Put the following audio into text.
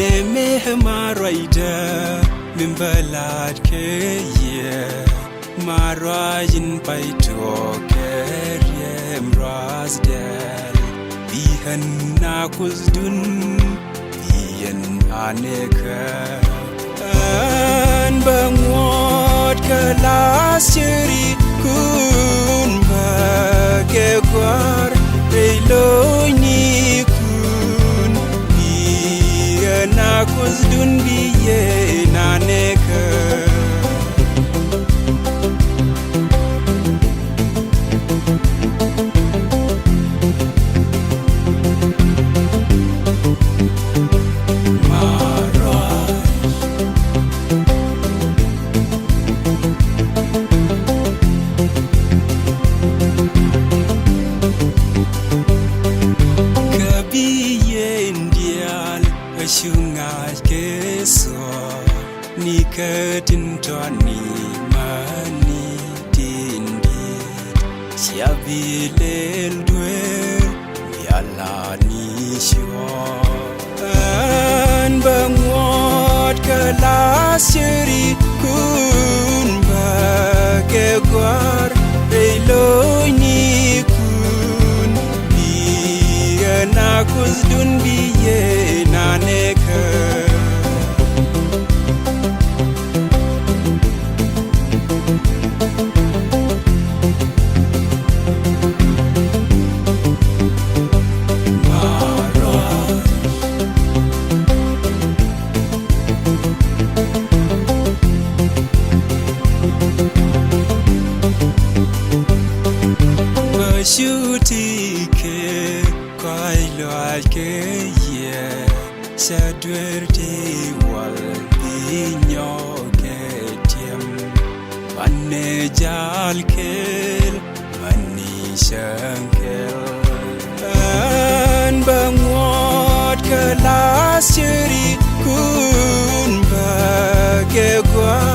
le mehmaraida mimbalad ke ye marayin paito keriem rasdel bihan nakuzdun biyan aneka an bangot kalasiri kun bagewar eloni kun biyan nakuzdun biyan aneka Shungai keso nikatin toni mani tindi siabilel dwe yala ni shwa an bangot kalasiri kun bagewar eloni kun biana kuzdun biye naneka Shuti ke kailo ke ye sadwerte wal binyo ke tiem manejal kel manishankel an bangot kalasiri kun bagewar